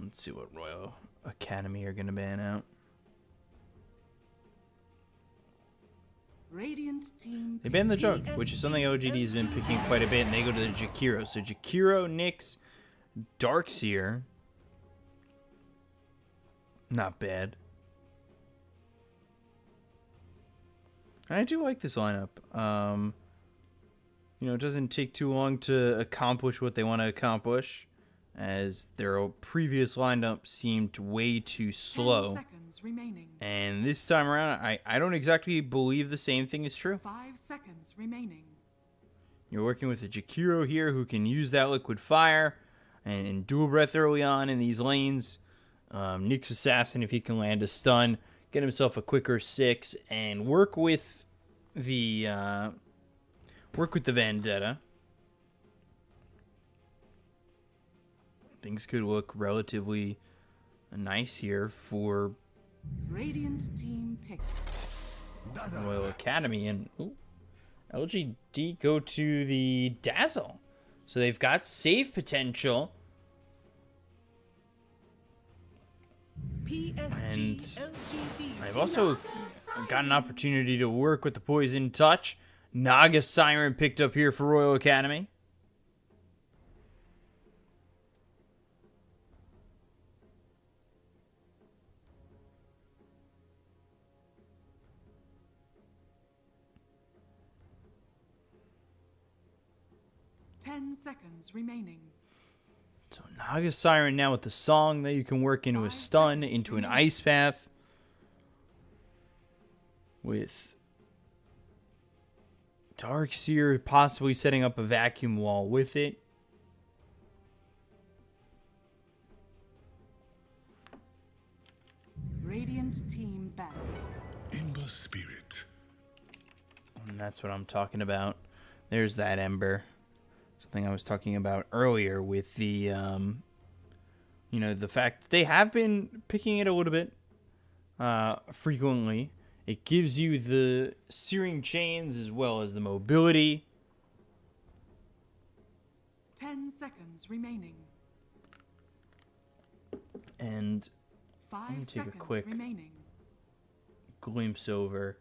Let's see what Royal Academy are going to ban out. Radiant team. They banned the Jug, which is something LGD has been picking quite a bit, and they go to the Jakiro. So Jakiro, Nyx, Darkseer. Not bad. I do like this lineup. You know, it doesn't take too long to accomplish what they want to accomplish, as their previous lineup seemed way too slow. 10 seconds remaining. And this time around, I don't exactly believe the same thing is true. 5 seconds remaining. You're working with a Jakiro here who can use that liquid fire and dual breath early on in these lanes. Nyx Assassin, if he can land a stun, get himself a quicker 6, and work with the Vendetta. Things could look relatively nice here for Radiant team pick. Royal Academy, and LGD go to the Dazzle. So they've got save potential. PSG.LGD. I've also got an opportunity to work with the Poison Touch. Naga Siren picked up here for Royal Academy. Ten seconds remaining. So Naga Siren now with the song that you can work into a 5 stun, seconds into an remaining. ice path. With Darkseer possibly setting up a vacuum wall with it. Radiant team back. Ember Spirit. And that's what I'm talking about. There's that Ember. Something I was talking about earlier with the, you know, the fact that they have been picking it a little bit frequently. It gives you the searing chains as well as the mobility. 10 seconds remaining. And 5 me take a seconds quick remaining. glimpse over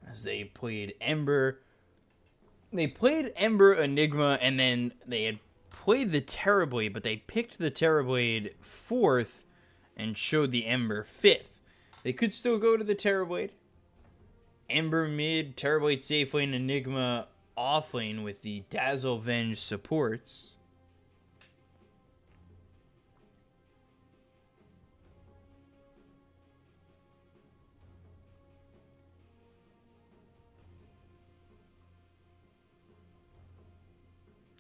as they played Ember. They played Ember Enigma, and then they had played the Terrorblade, but they picked the Terrorblade 4th and showed the Ember 5th. They could still go to the Terrorblade. Ember mid, Terrorblade safe lane, Enigma off lane with the Dazzle Venge supports.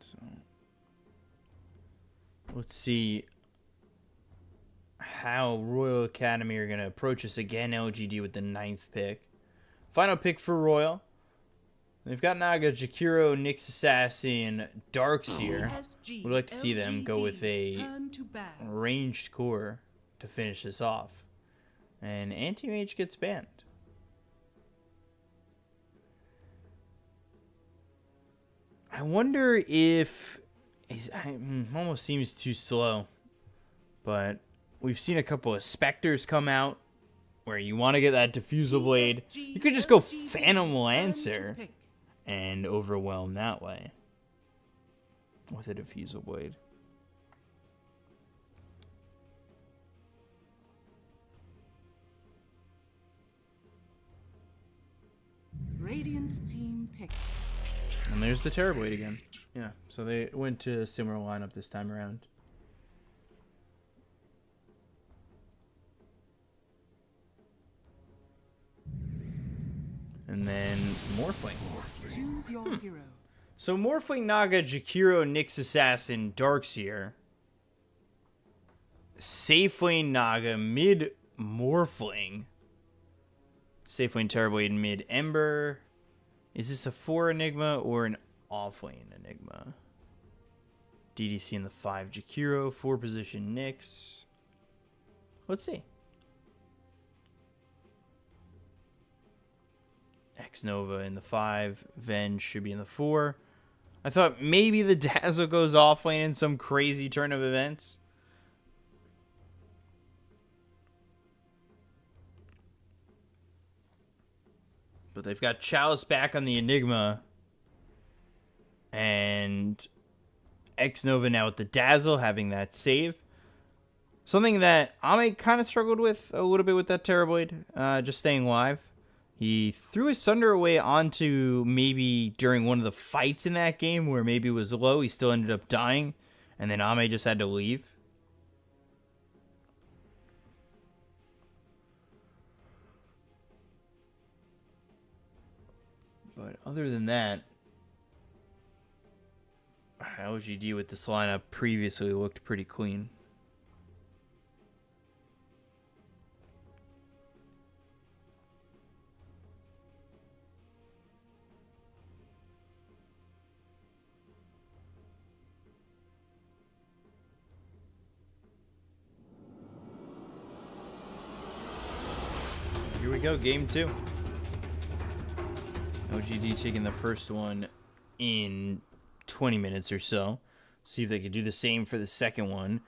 So let's see how Royal Academy are going to approach us again. LGD with the 9th pick. Final pick for Royal. They've got Naga, Jakiro, Nyx Assassin, Darkseer. We'd like to see them go with a ranged core to finish this off. And Anti-Mage gets banned. I wonder if... almost seems too slow. But we've seen a couple of Spectres come out where you want to get that Diffusal Blade. You could just go Phantom Lancer and overwhelm that way with a Diffusal Blade. Radiant team pick. And there's the Terrorblade again. Yeah, so they went to a similar lineup this time around. And then Morphling. Choose your hero. So Morphling, Naga, Jakiro, Nyx Assassin, Darkseer. Safe lane Naga, mid Morphling. Safe lane Terrorblade, mid Ember. Is this a 4 Enigma or an off lane Enigma? DDC in the 5 Jakiro, 4 position Nyx. Let's see. X-Nova in the 5. Venge should be in the 4. I thought maybe the Dazzle goes offlane in some crazy turn of events. But they've got Chalice back on the Enigma. And X-Nova now with the Dazzle, having that save. Something that Ame kind of struggled with a little bit with that Terrorblade, just staying alive. He threw his Sunder away onto maybe during one of the fights in that game where maybe it was low. He still ended up dying. And then Ame just had to leave. But other than that, LGD with this lineup previously looked pretty clean. Here we go, game 2. LGD taking the first one in 20 minutes or so. See if they could do the same for the second one.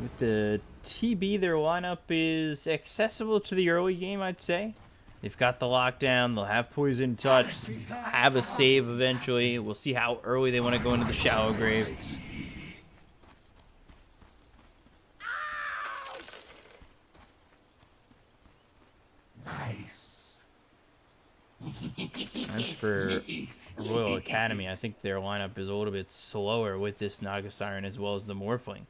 With the TB, their lineup is accessible to the early game, I'd say. They've got the lockdown. They'll have Poison Touch. Have a save eventually. We'll see how early they want to go into the Shallow Grave. As for Royal Academy, I think their lineup is a little bit slower with this Naga Siren as well as the Morphling.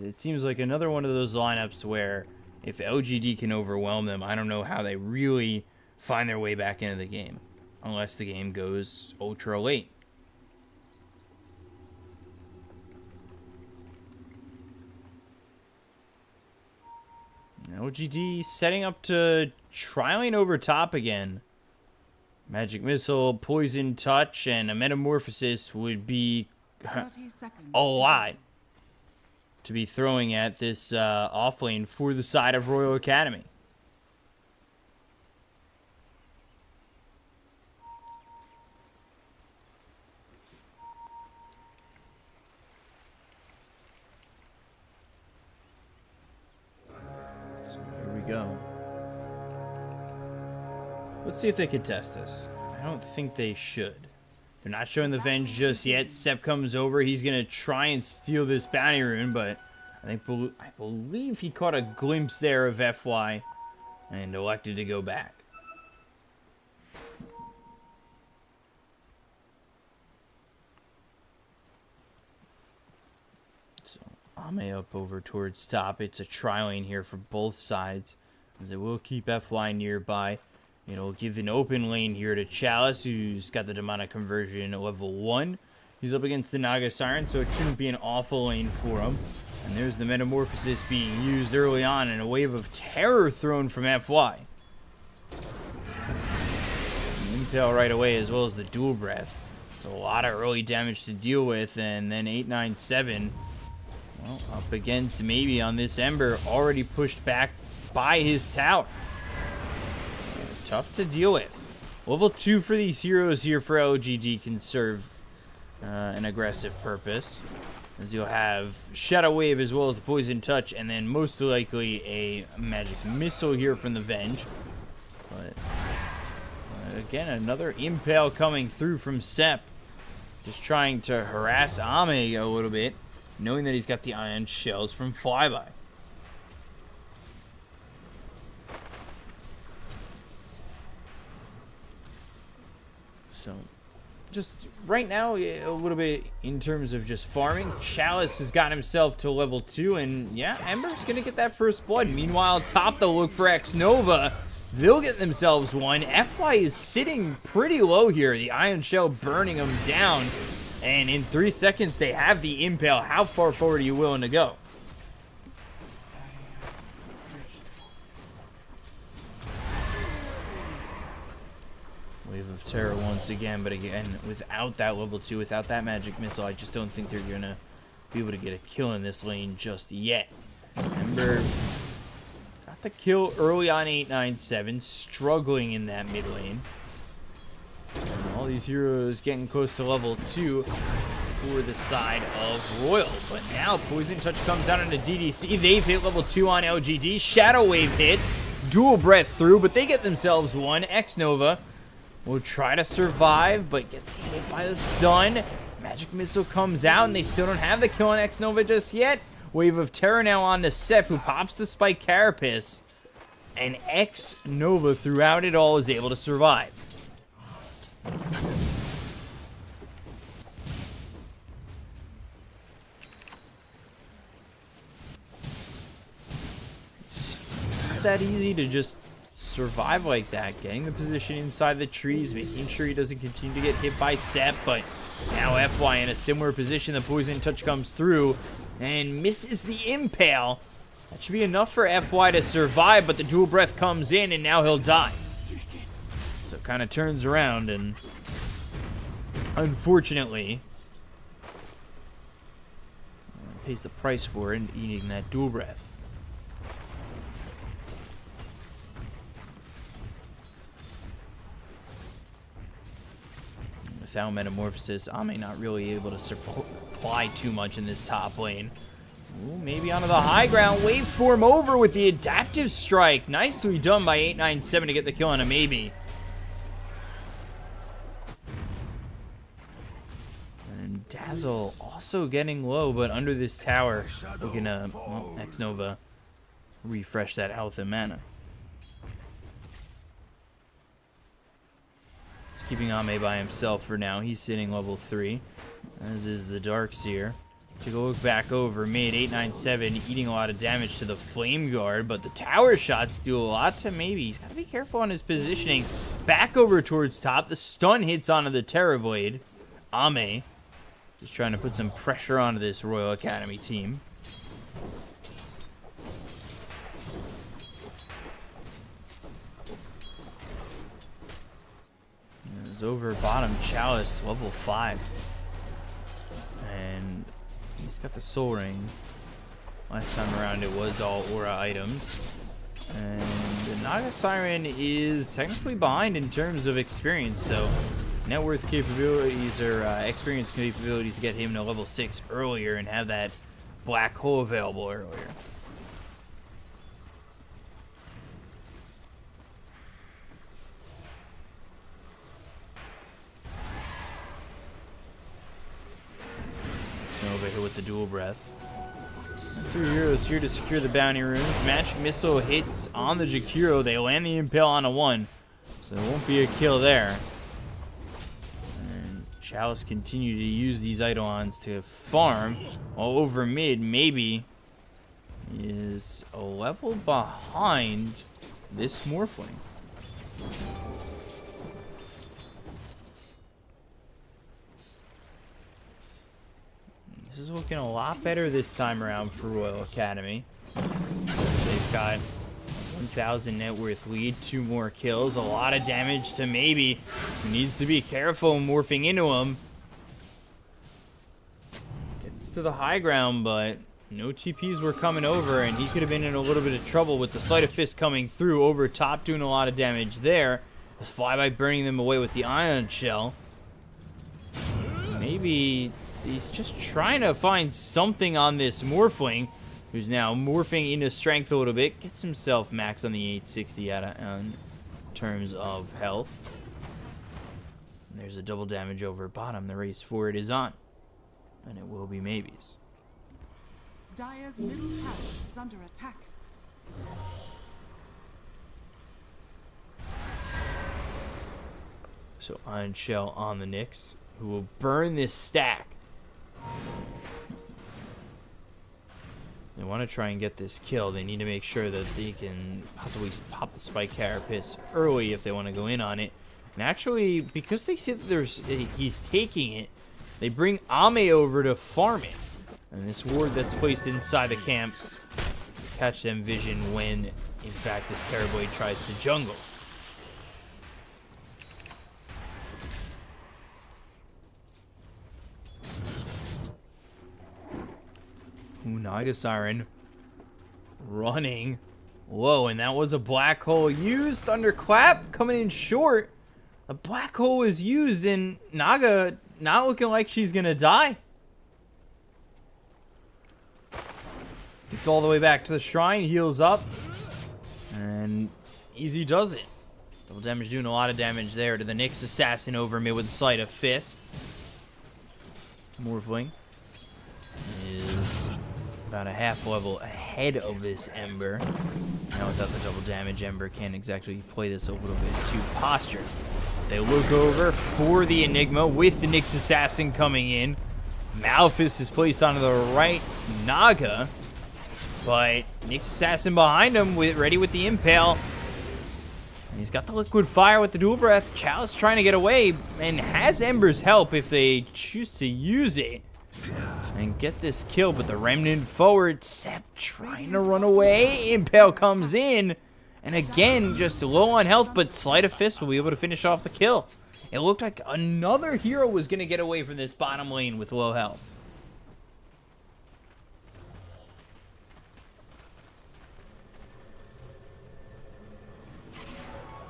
It seems like another one of those lineups where if LGD can overwhelm them, I don't know how they really find their way back into the game. Unless the game goes ultra late. LGD setting up to trialing over top again. Magic Missile, Poison Touch, and a Metamorphosis would be a lot to be throwing at this offlane for the side of Royal Academy. So here we go. Let's see if they can test this. I don't think they should. They're not showing the Venge just yet. Sep comes over. He's going to try and steal this bounty rune, but I believe he caught a glimpse there of FY and elected to go back. So Ame up over towards top. It's a tri-lane here for both sides, as it will keep FY nearby. It'll give an open lane here to Chalice, who's got the Demonic Conversion at level 1. He's up against the Naga Siren, so it shouldn't be an awful lane for him. And there's the Metamorphosis being used early on, and a wave of terror thrown from FY. Impale right away, as well as the Dual Breath. It's a lot of early damage to deal with, and then 897, well, up against maybe on this Ember, already pushed back by his tower. Tough to deal with. Level 2 for these heroes here for LGD can serve an aggressive purpose, as you'll have Shadow Wave as well as the Poison Touch, and then most likely a Magic Missile here from the Venge. But again, another Impale coming through from Sep, just trying to harass Ame a little bit, knowing that he's got the Ion Shells from Flyby. So, just right now, a little bit in terms of just farming. Chalice has got himself to level 2, and yeah, Ember's going to get that first blood. Meanwhile, top, they'll look for X-Nova. They'll get themselves one. FY is sitting pretty low here. The Ion Shell burning him down, and in 3 seconds, they have the Impale. How far forward are you willing to go? Wave of Terror once again, but again, without that level 2, without that Magic Missile, I just don't think they're going to be able to get a kill in this lane just yet. Ember got the kill early on 897, struggling in that mid lane. And all these heroes getting close to level 2 for the side of Royal. But now Poison Touch comes out into DDC. They've hit level 2 on LGD. Shadow Wave hits. dual breath through, but they get themselves one. X-Nova will try to survive, but gets hit by the stun. Magic Missile comes out, and they still don't have the kill on X-Nova just yet. Wave of Terror now on to Sep, who pops the Spike Carapace. And X-Nova, throughout it all, is able to survive. It's not that easy to just survive like that. Getting the position inside the trees, making sure he doesn't continue to get hit by Sep, but now FY in a similar position. The Poison Touch comes through and misses the Impale. That should be enough for FY to survive, but the Dual Breath comes in and now he'll die. So kind of turns around and unfortunately pays the price for it, eating that Dual Breath. Without Metamorphosis, Ame not really able to supply too much in this top lane. Ooh, maybe onto the high ground. Waveform over with the Adaptive Strike. Nicely done by 897 to get the kill on a maybe. And Dazzle also getting low, but under this tower, we can, X-Nova refresh that health and mana. It's keeping Ame by himself for now. He's sitting level 3, as is the Darkseer. Take a look back over mid. 897 eating a lot of damage to the Flame Guard, but the tower shots do a lot to maybe. He's got to be careful on his positioning. Back over towards top. The stun hits onto the Terrorblade. Ame just trying to put some pressure onto this Royal Academy team. It's over bottom. Chalice level 5. And he's got the Soul Ring. Last time around it was all aura items. And the Naga Siren is technically behind in terms of experience, so net worth capabilities or experience capabilities get him to level 6 earlier and have that black hole available earlier. Over here with the Dual Breath. 3 heroes here to secure the bounty runes. Magic Missile hits on the Jakiro. They land the Impale on a 1, so there won't be a kill there. And Chalice continue to use these Eidolons to farm. While over mid, maybe is a level behind this Morphling. This is looking a lot better this time around for Royal Academy. They've got 1,000 net worth lead, 2 more kills, a lot of damage to maybe. He needs to be careful morphing into him. Gets to the high ground, but no TPs were coming over, and he could have been in a little bit of trouble with the Sleight of Fist coming through over top, doing a lot of damage there. This Flyby burning them away with the Ion Shell. Maybe he's just trying to find something on this Morphling, who's now morphing into strength a little bit. Gets himself max on the 860 in terms of health. And there's a double damage over bottom. The race for it is on. And it will be maybes. Dire's middle tower is under attack. So Ion Shell on the Nyx, who will burn this stack. They want to try and get this kill. They need to make sure that they can possibly pop the Spike Carapace early if they want to go in on it. And actually, because they see that he's taking it, they bring Ame over to farm it. And this ward that's placed inside the camp catch them vision when, in fact, this Terrorblade tries to jungle. Naga Siren running low, and that was a black hole used. Thunderclap coming in short. A black hole was used, and Naga not looking like she's gonna die. Gets all the way back to the shrine, heals up, and Easy does it. Double damage doing a lot of damage there to the Nyx Assassin over mid with Sleight of Fist. Morphling is about a half level ahead of this Ember. Now without the double damage, Ember can't exactly play this a little bit too postured. They look over for the Enigma with the Nyx Assassin coming in. Malphus is placed onto the right Naga, but Nyx Assassin behind him ready with the Impale. And he's got the Liquid Fire with the Dual Breath. Chalice trying to get away and has Ember's help if they choose to use it and get this kill, but the Remnant forward, Sep trying to run away. Impale comes in, and again, just low on health, but Sleight of Fist will be able to finish off the kill. It looked like another hero was going to get away from this bottom lane with low health.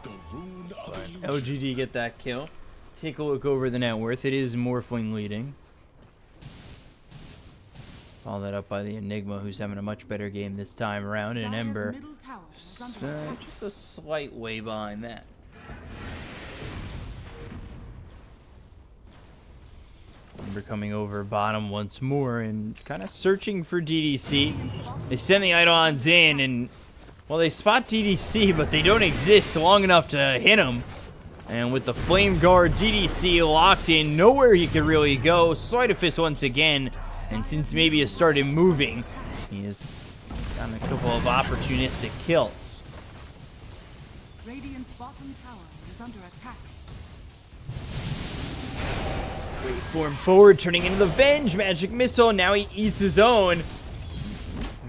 The rune of illusion. LGD get that kill. Take a look over the net worth. It is Morphling leading. Follow that up by the Enigma, who's having a much better game this time around, and an Ember just a slight way behind that. Ember coming over bottom once more and kind of searching for DDC. They send the Eidolons in, and well, they spot DDC, but they don't exist long enough to hit him. And with the Flame Guard, DDC locked in, nowhere he could really go. Sleight of Fist once again. And since maybe has started moving, he has gotten a couple of opportunistic kills. Radiant's bottom tower is under attack. Wait for him forward, turning into the Venge. Magic Missile, now he eats his own.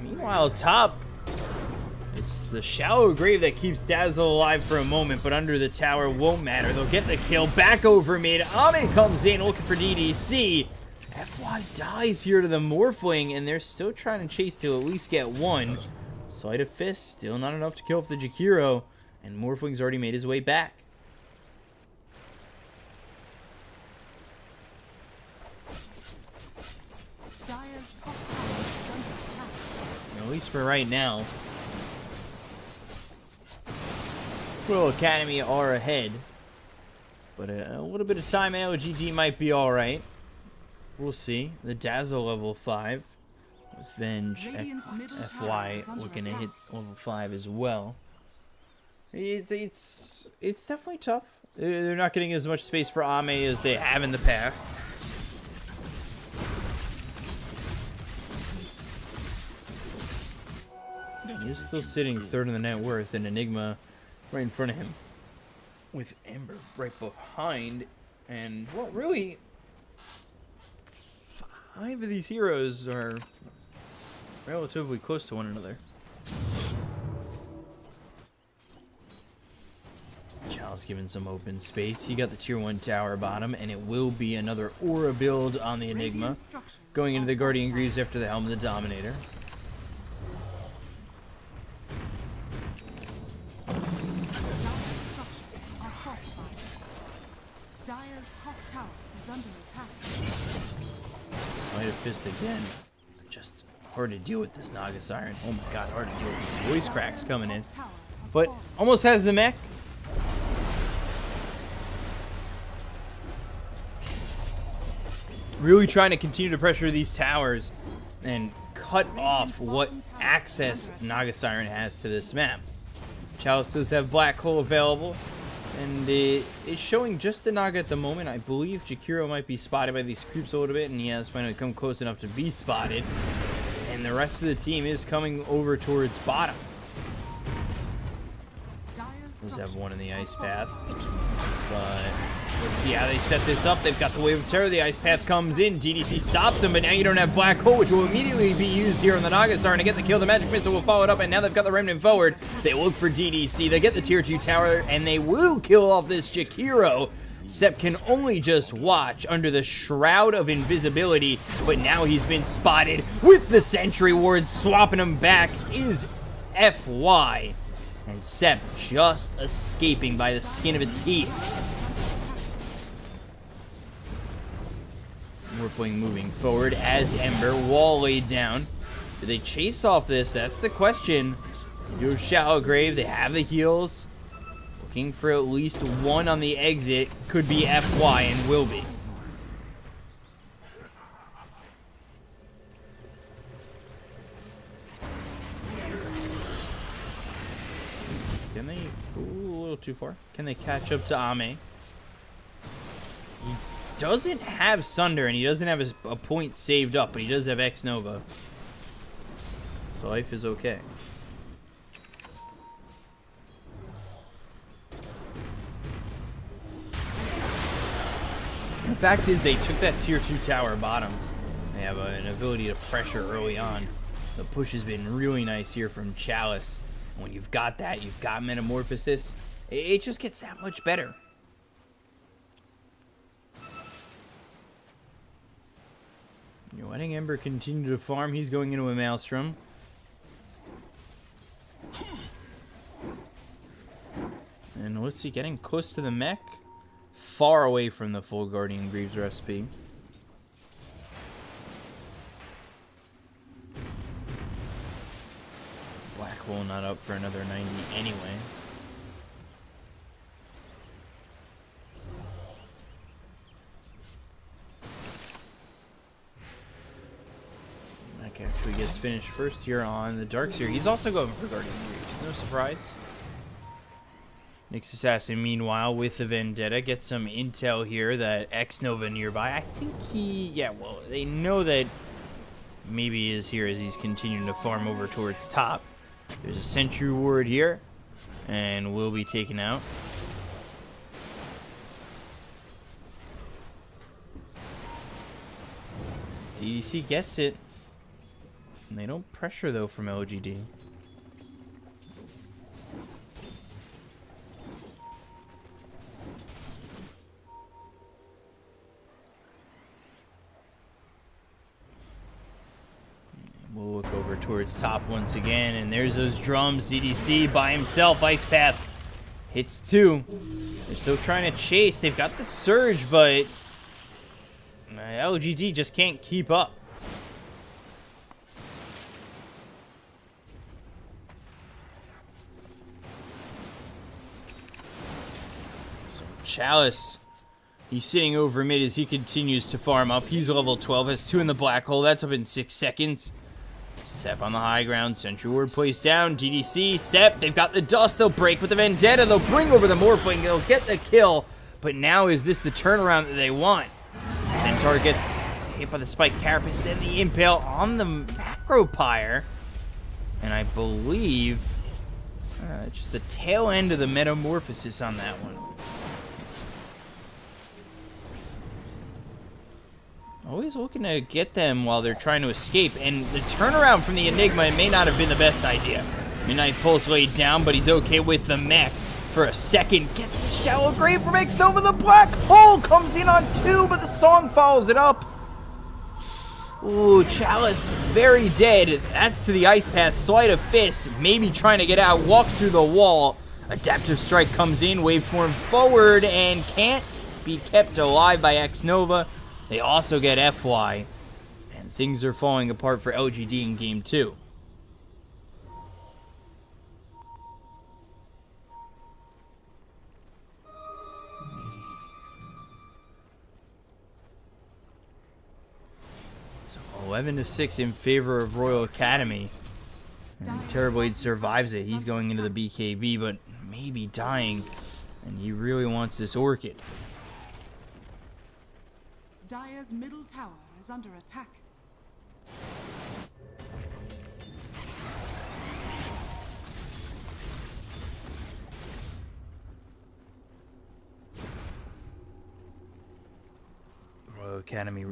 Meanwhile, top, it's the Shallow Grave that keeps Dazzle alive for a moment, but under the tower won't matter. They'll get the kill. Back over mid. Ame comes in looking for DDC. FY dies here to the Morphling, and they're still trying to chase to at least get one. Sleight of Fist, still not enough to kill off the Jakiro, and Morphling's already made his way back. Dire's top tower is under attack. At least for right now. Quill Academy are ahead, but a little bit of time LGD might be alright. We'll see. The Dazzle level 5. With Venge, FY looking to hit level 5 as well. It's definitely tough. They're not getting as much space for Ame as they have in the past. He's still sitting third in the net worth, and Enigma right in front of him. With Ember right behind. And, well, really, 5 of these heroes are relatively close to one another. Chalice given some open space. You got the tier 1 tower bottom, and it will be another Aura build on the Enigma. Going into the Guardian Greaves after the Helm of the Dominator. Dire's top tower is under attack. Sleight of Fist again. Just hard to deal with this Naga Siren. Oh my god, hard to deal with these voice cracks coming in. But almost has the mech. Really trying to continue to pressure these towers and cut off what access Naga Siren has to this map. Chalice does have Black Hole available, and it is showing just the Naga at the moment. I believe Jakiro might be spotted by these creeps a little bit, and he has finally come close enough to be spotted. And the rest of the team is coming over towards bottom. Does have one in the Ice Path, but let's see how they set this up. They've got the Wave of Terror. The Ice Path comes in. DDC stops him, but now you don't have Black Hole, which will immediately be used here on the Naga Siren to get the kill. The Magic Missile will follow it up, and now they've got the Remnant forward. They look for DDC. They get the tier 2 tower, and they will kill off this Jakiro. Sep can only just watch under the Shroud of Invisibility, but now he's been spotted with the Sentry Ward. Swapping him back is FY. And Sep just escaping by the skin of his teeth. Morphling moving forward as Ember. Wall laid down. Do they chase off this? That's the question. You have Shallow Grave. They have the heals. Looking for at least one on the exit. Could be FY and will be. Can they... Ooh, a little too far. Can they catch up to Ame? He doesn't have Sunder, and he doesn't have a point saved up, but he does have X Nova. So life is okay. The fact is, they took that tier 2 tower bottom. They have an ability to pressure early on. The push has been really nice here from Chalice. When you've got that, you've got Metamorphosis, it just gets that much better. You're letting Ember continue to farm. He's going into a Maelstrom. And let's see, getting close to the mech. Far away from the full Guardian Greaves recipe. Black Hole not up for another 90 anyway. Mech actually gets finished first here on the Darkseer. He's also going for Guardian Greaves. No surprise. Nyx Assassin, meanwhile, with the Vendetta, gets some intel here that X Nova nearby. I think yeah, well, they know that maybe he is here as he's continuing to farm over towards top. There's a Sentry Ward here, and will be taken out. DDC gets it. And they don't pressure, though, from LGD. We'll look over towards top once again, and there's those drums. DDC by himself. Ice Path hits 2. They're still trying to chase. They've got the surge, but LGD just can't keep up. So Chalice, he's sitting over mid as he continues to farm up. He's level 12, has 2 in the black hole. That's up in 6 seconds. Sep on the high ground. Sentry Ward placed down. DDC, Sep, they've got the dust. They'll break with the Vendetta. They'll bring over the Morphling. They'll get the kill. But now is this the turnaround that they want? Centaur gets hit by the Spike Carapace, then the Impale on the Macropyre. And I believe just the tail end of the Metamorphosis on that one. Always looking to get them while they're trying to escape. And the turnaround from the Enigma may not have been the best idea. Midnight Pulse laid down, but he's okay with the mech for a second. Gets the Shallow Grave from X Nova. The Black Hole comes in on 2, but the Song follows it up. Ooh, Chalice very dead. That's to the Ice Path. Sleight of Fist, maybe trying to get out. Walks through the wall. Adaptive Strike comes in. Waveform forward and can't be kept alive by X Nova. They also get FY, and things are falling apart for LGD in Game 2. So 11-6 in favor of Royal Academy. And Terrorblade survives it. He's going into the BKB, but maybe dying, and he really wants this Orchid. Dire's middle tower is under attack. Royal Academy.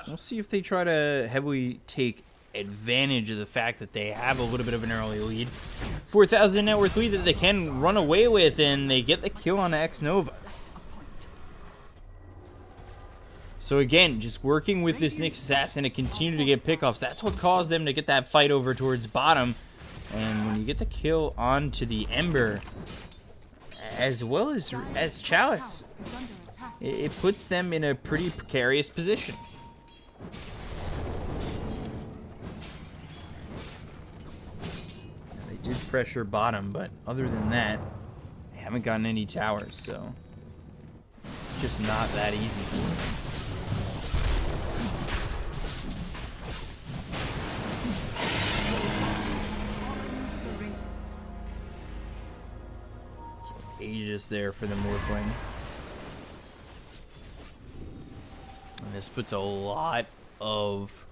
We'll see if they try to heavily take advantage of the fact that they have a little bit of an early lead. 4,000 net worth lead that they can run away with, and they get the kill on X Nova. So again, just working with this Nyx Assassin to continue to get pickoffs. That's what caused them to get that fight over towards bottom. And when you get the kill onto the Ember, as well as Chalice, it puts them in a pretty precarious position. They did pressure bottom, but other than that, they haven't gotten any towers, so it's just not that easy for them. So Aegis there for the Morphling. And this puts a lot of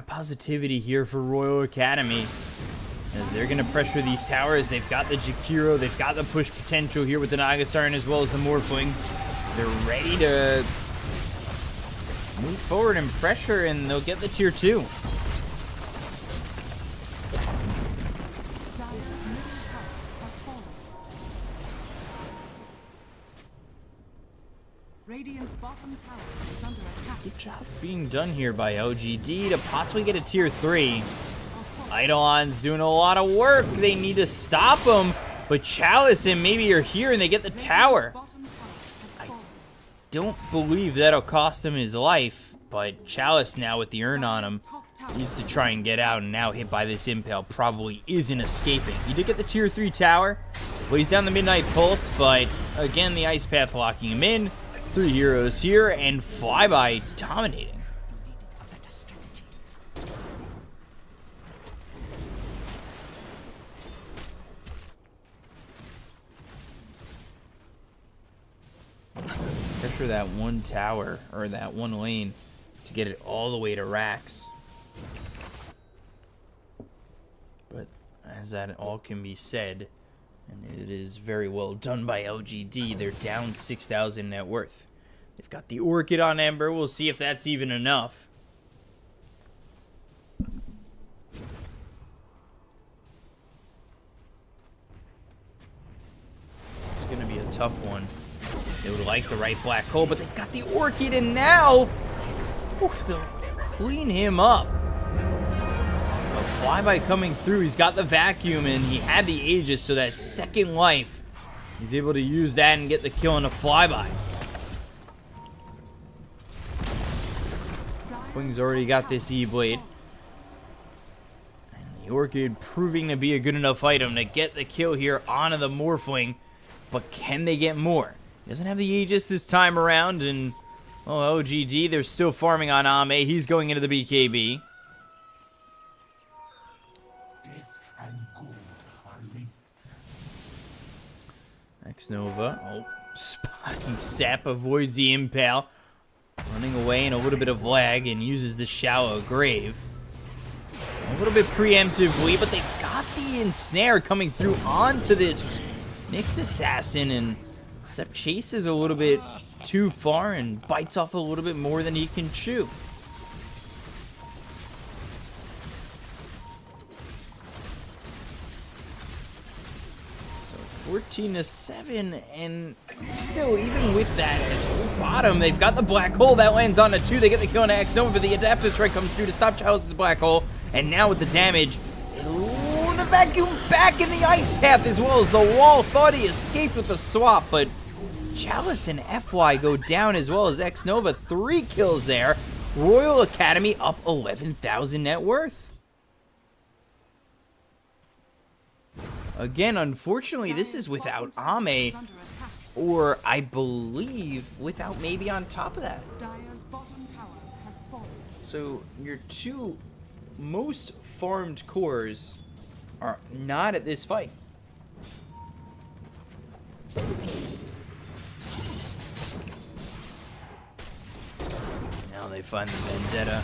positivity here for Royal Academy, as they're going to pressure these towers. They've got the Jakiro, they've got the push potential here with the Nagasarn as well as the Morphling. They're ready to move forward and pressure, and they'll get the tier 2. Radiant's bottom tower is under attack. Good job being done here by LGD to possibly get a tier 3. Eidolon's doing a lot of work. They need to stop him, but Chalice and maybe are here and they get the tower. I don't believe that'll cost him his life, but Chalice now with the urn on him needs to try and get out, and now hit by this Impale probably isn't escaping. He did get the tier 3 tower, lays down the Midnight Pulse, but again the Ice Path locking him in. 3 heroes here, and Flyby dominating. Pressure that one tower, or that one lane, to get it all the way to Rax. But as that all can be said, and it is very well done by LGD, they're down 6,000 net worth. They've got the Orchid on Ember. We'll see if that's even enough. It's going to be a tough one. They would like the right black hole, but they've got the Orchid, and now they'll clean him up. Flyby coming through. He's got the vacuum, and he had the Aegis, so that second life, he's able to use that and get the kill on a Flyby. Fling's already got this E-Blade. And the Orchid proving to be a good enough item to get the kill here onto the Morphling. But can they get more? He doesn't have the Aegis this time around, and well, LGD, they're still farming on Ame. He's going into the BKB. X-Nova, spotting Sap, avoids the Impale. Running away in a little bit of lag and uses the Shallow Grave. A little bit preemptively, but they've got the Ensnare coming through onto this Nyx Assassin, and Sep chases a little bit too far and bites off a little bit more than he can chew. 14-7, and still, even with that bottom, they've got the black hole that lands on a 2. They get the kill on X-Nova, but the adaptive strike comes through to stop Chalice's black hole, and now with the damage, ooh, the vacuum back in the Ice Path as well as the wall. Thought he escaped with the swap, but Chalice and FY go down as well as X-Nova. 3 kills there. Royal Academy up 11,000 net worth. Again, unfortunately, this is without Ame, or I believe without maybe on top of that. So your 2 most farmed cores are not at this fight. Now they find the Vendetta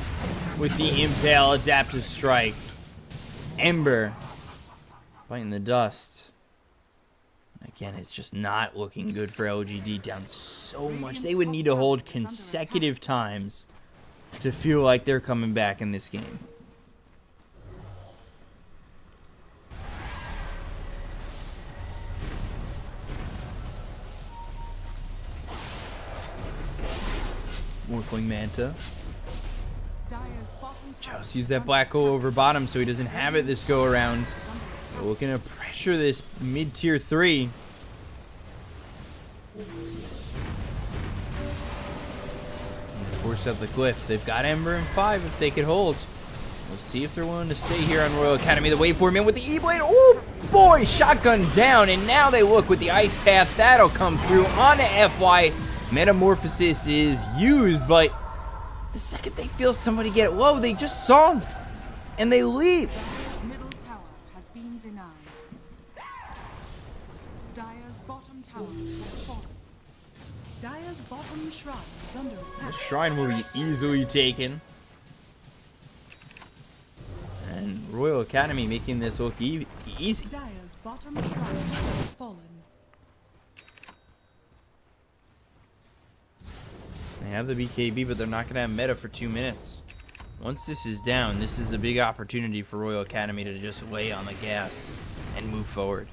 with the Impale adaptive strike. Ember biting the dust. Again, it's just not looking good for LGD, down so much. They would need to hold consecutive times to feel like they're coming back in this game. Morphling Manta. Chalice used that black hole over bottom, so he doesn't have it this go around. We're looking to pressure this mid-tier 3. Force up the cliff. They've got Ember and 5 if they could hold. We'll see if they're willing to stay here on Royal Academy. The waveform in with the E-Blade. Oh, boy, shotgun down. And now they look with the Ice Path. That'll come through onto FY. Metamorphosis is used, but the second they feel somebody get low, they just saw him. And they leave. Dire's middle tower has been denied. Dire's bottom tower has fallen. Dire's bottom shrine is under attack. The shrine will be easily taken. And Royal Academy making this look easy. Dire's bottom shrine has fallen. They have the BKB, but they're not going to have meta for 2 minutes. Once this is down, this is a big opportunity for Royal Academy to just lay on the gas and move forward.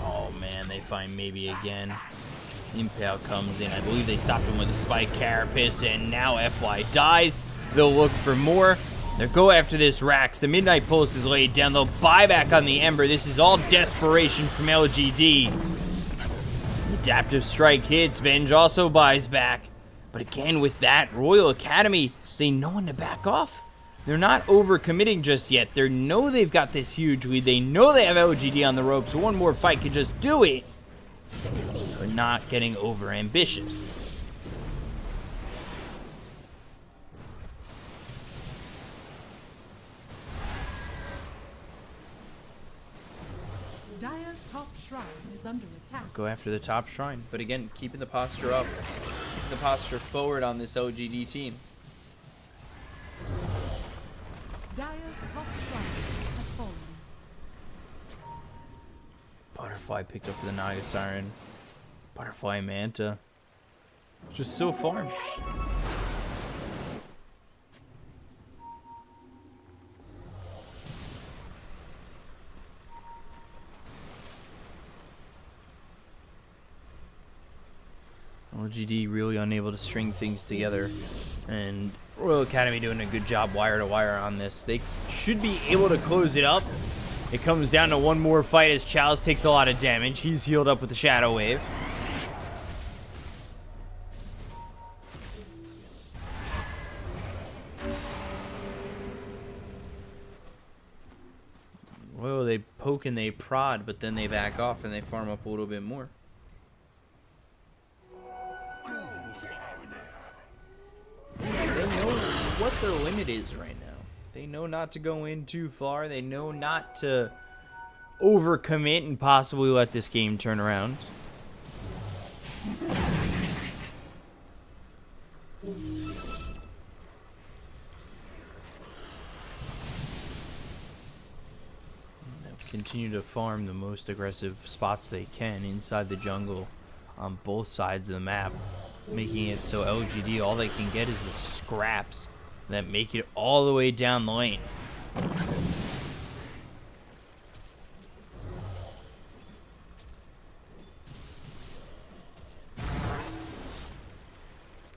Oh man, they find maybe again. Impale comes in. I believe they stopped him with a spike carapace, and now FY dies. They'll look for more. They'll go after this Rax. The Midnight Pulse is laid down. They'll buy back on the Ember. This is all desperation from LGD. Adaptive Strike hits. Venge also buys back. But again, with that, Royal Academy, they know when to back off. They're not overcommitting just yet. They know they've got this huge lead. They know they have LGD on the ropes. One more fight could just do it. But not getting over ambitious. Dire's top shrine is under attack. Go after the top shrine. But again, keeping the posture up. Keeping the posture forward on this LGD team. Dire's top shrine has fallen. Butterfly picked up for the Naga Siren. Butterfly Manta. Just so farm. LGD really unable to string things together, and Royal Academy doing a good job wire to wire on this. They should be able to close it up. It comes down to one more fight as Chalice takes a lot of damage. He's healed up with the Shadow Wave. Well, they poke and they prod, but then they back off and they farm up a little bit more. They know what their limit is right now. They know not to go in too far. They know not to overcommit and possibly let this game turn around. They'll continue to farm the most aggressive spots they can inside the jungle on both sides of the map, making it so LGD, all they can get is the scraps that make it all the way down the lane.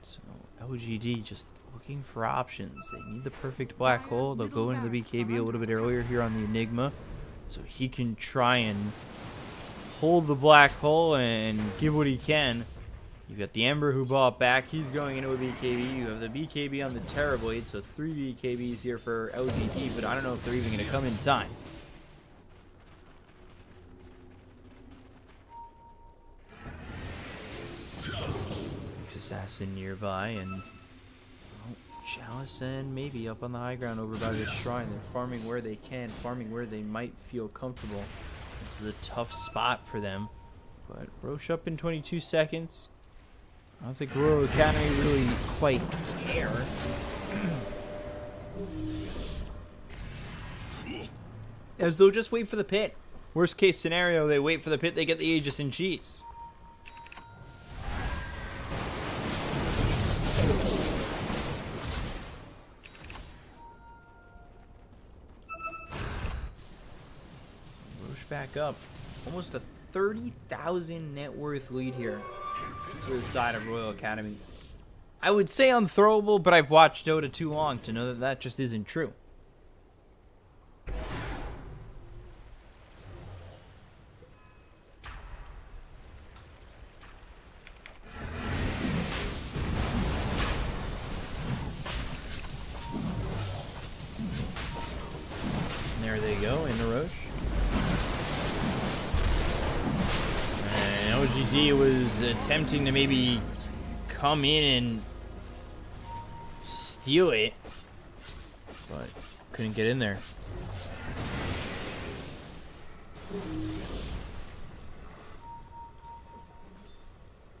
So LGD just looking for options. They need the perfect black hole. They'll go into the BKB a little bit earlier here on the Enigma, so he can try and hold the black hole and give what he can. You've got the Ember who bought back. He's going into a BKB. You have the BKB on the Terrorblade, so 3 BKBs here for LGD, but I don't know if they're even going to come in time. Assassin nearby, and Chalice and maybe up on the high ground over by this shrine. They're farming where they can, farming where they might feel comfortable. This is a tough spot for them, but Roche up in 22 seconds. I don't think Royal Academy really quite care. As they'll just wait for the pit. Worst case scenario, they wait for the pit, they get the Aegis and cheese. Back up. Almost a 30,000 net worth lead here for the side of Royal Academy. I would say unthrowable, but I've watched Dota too long to know that that just isn't true. you go, in the Roche. And LGD was attempting to maybe come in and steal it, but couldn't get in there.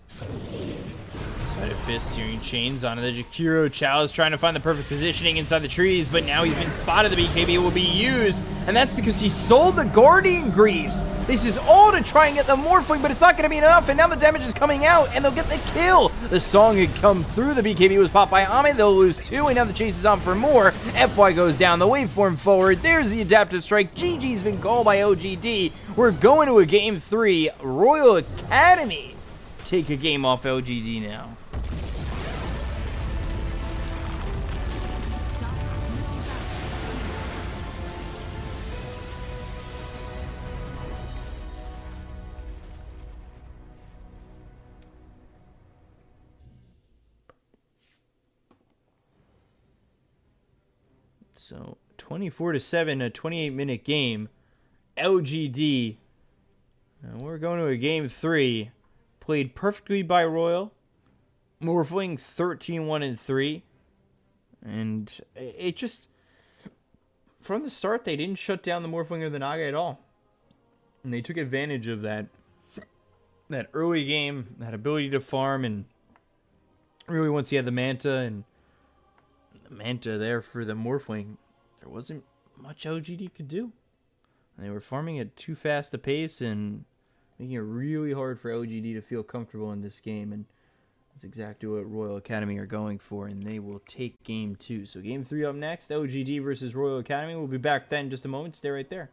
Side of fist, searing chains onto the Jakiro. Chow is trying to find the perfect positioning inside the trees, but now he's been spotted. The BKB will be used, and that's because he sold the Guardian Greaves. This is all to try and get the Morphling, but it's not going to be enough, and now the damage is coming out, and they'll get the kill. The song had come through. The BKB was popped by Ame. They'll lose 2, and now the chase is on for more. FY goes down, the waveform forward. There's the adaptive strike. GG's been called by OGD. We're going to a game 3. Royal Academy take a game off LGD now. So 24-7, a 28-minute game. LGD. We're going to a game 3. Played perfectly by Royal. Morphling 13-1-3. And it just, from the start, they didn't shut down the Morphling or the Naga at all. And they took advantage of that early game, that ability to farm, and really once he had the Manta and the Manta there for the Morphling, there wasn't much LGD could do. They were farming at too fast a pace and making it really hard for LGD to feel comfortable in this game, and that's exactly what Royal Academy are going for, and they will take game 2. So game 3 up next, LGD versus Royal Academy. We'll be back then in just a moment. Stay right there.